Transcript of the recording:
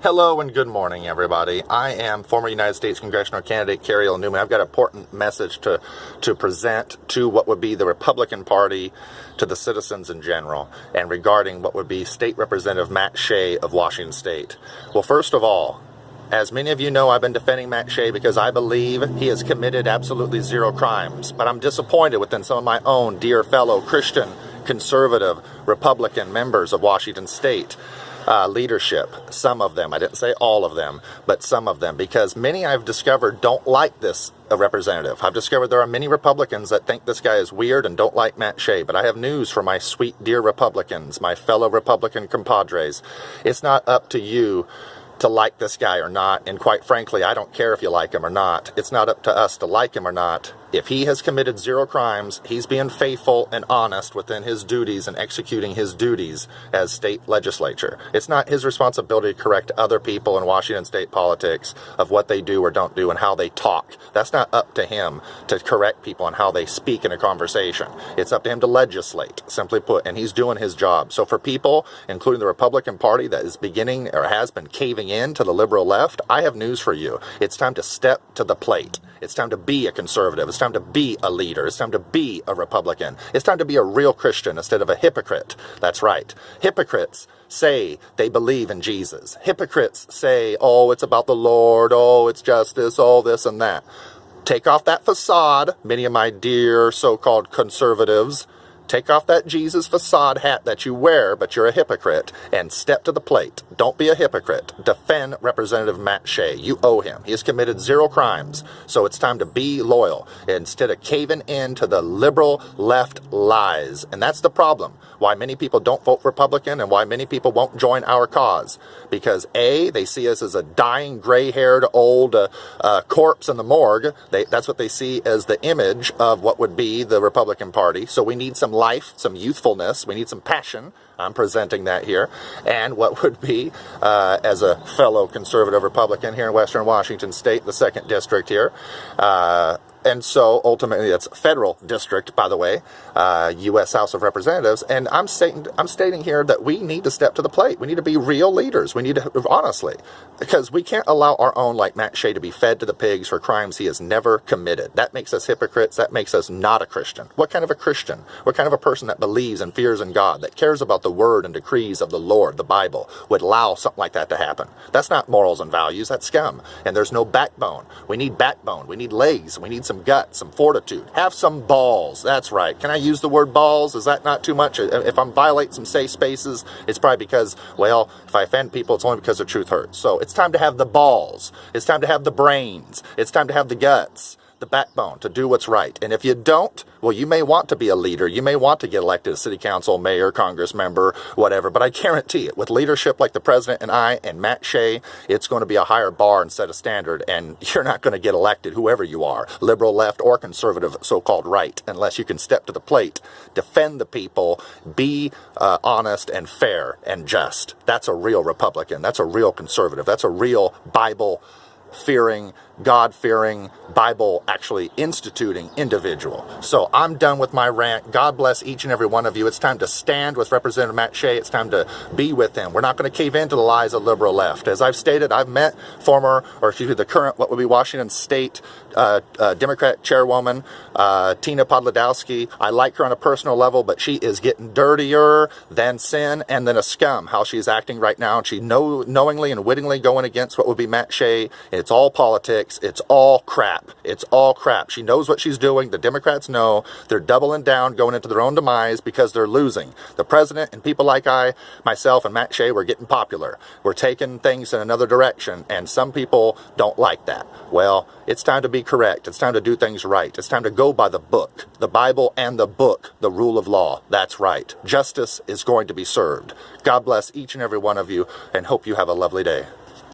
Hello and good morning, everybody. I am former United States congressional candidate Kari Ilonummi. I've got an important message to present to what would be the Republican Party, to the citizens in general, and regarding what would be State Representative Matt Shea of Washington State. Well, first of all, as many of you know, I've been defending Matt Shea because I believe he has committed absolutely zero crimes. But I'm disappointed within some of my own dear fellow Christian, conservative, Republican members of Washington State. Leadership, some of them, I didn't say all of them, but some of them, because many I've discovered don't like this representative. I've discovered there are many Republicans that think this guy is weird and don't like Matt Shea, but I have news for my sweet dear Republicans, my fellow Republican compadres. It's not up to you to like this guy or not, and quite frankly, I don't care if you like him or not. It's not up to us to like him or not. If he has committed zero crimes, he's being faithful and honest within his duties and executing his duties as state legislature. It's not his responsibility to correct other people in Washington state politics of what they do or don't do and how they talk. That's not up to him to correct people on how they speak in a conversation. It's up to him to legislate, simply put, and he's doing his job. So for people, including the Republican Party, that is beginning or has been caving in to the liberal left, I have news for you. It's time to step to the plate. It's time to be a conservative. It's time to be a leader. It's time to be a Republican. It's time to be a real Christian instead of a hypocrite. That's right. Hypocrites say they believe in Jesus. Hypocrites say, oh, it's about the Lord. Oh, it's justice. Oh, this and that. Take off that facade, many of my dear so-called conservatives. Take off that Jesus facade hat that you wear, but you're a hypocrite, and step to the plate. Don't be a hypocrite. Defend Representative Matt Shea. You owe him. He has committed zero crimes, so it's time to be loyal instead of caving in to the liberal left lies. And that's the problem. Why many people don't vote Republican and why many people won't join our cause. Because A, they see us as a dying, gray-haired, old corpse in the morgue. That's what they see as the image of what would be the Republican Party. So we need some life, some youthfulness. We need some passion. I'm presenting that here. And what would be, as a fellow conservative Republican here in Western Washington State, the 2nd District here, and so ultimately that's federal district, by the way, U.S. House of Representatives. And I'm stating here that we need to step to the plate. We need to be real leaders. We need to, honestly, because we can't allow our own, like Matt Shea, to be fed to the pigs for crimes he has never committed. That makes us hypocrites. That makes us not a Christian. What kind of a Christian? What kind of a person that believes and fears in God, that cares about the word and decrees of the Lord, the Bible, would allow something like that to happen? That's not morals and values. That's scum. And there's no backbone. We need backbone. We need legs. We need some guts, some fortitude. Have some balls. That's right. Can I use the word balls? Is that not too much? If I'm violating some safe spaces, it's probably because, well, if I offend people, it's only because the truth hurts. So it's time to have the balls. It's time to have the brains. It's time to have the guts, the backbone to do what's right. And if you don't, well, you may want to be a leader. You may want to get elected as city council, mayor, congress member, whatever. But I guarantee it, with leadership like the president and I and Matt Shea, it's going to be a higher bar and set a standard. And you're not going to get elected, whoever you are, liberal, left, or conservative, so-called right, unless you can step to the plate, defend the people, be honest and fair and just. That's a real Republican. That's a real conservative. That's a real Bible-fearing, God-fearing, Bible-actually instituting individual. So I'm done with my rant. God bless each and every one of you. It's time to stand with Representative Matt Shea. It's time to be with him. We're not going to cave into the lies of liberal left. As I've stated, I've met the current, what would be Washington State Democrat chairwoman, Tina Podladowski. I like her on a personal level, but she is getting dirtier than sin and than a scum, how she's acting right now. And she knowingly and wittingly going against what would be Matt Shea. It's all politics. It's all crap. It's all crap. She knows what she's doing. The Democrats know. They're doubling down, going into their own demise because they're losing. The president and people like myself and Matt Shea, we're getting popular. We're taking things in another direction, and some people don't like that. Well, it's time to be correct. It's time to do things right. It's time to go by the book, the Bible and the book, the rule of law. That's right. Justice is going to be served. God bless each and every one of you, and hope you have a lovely day.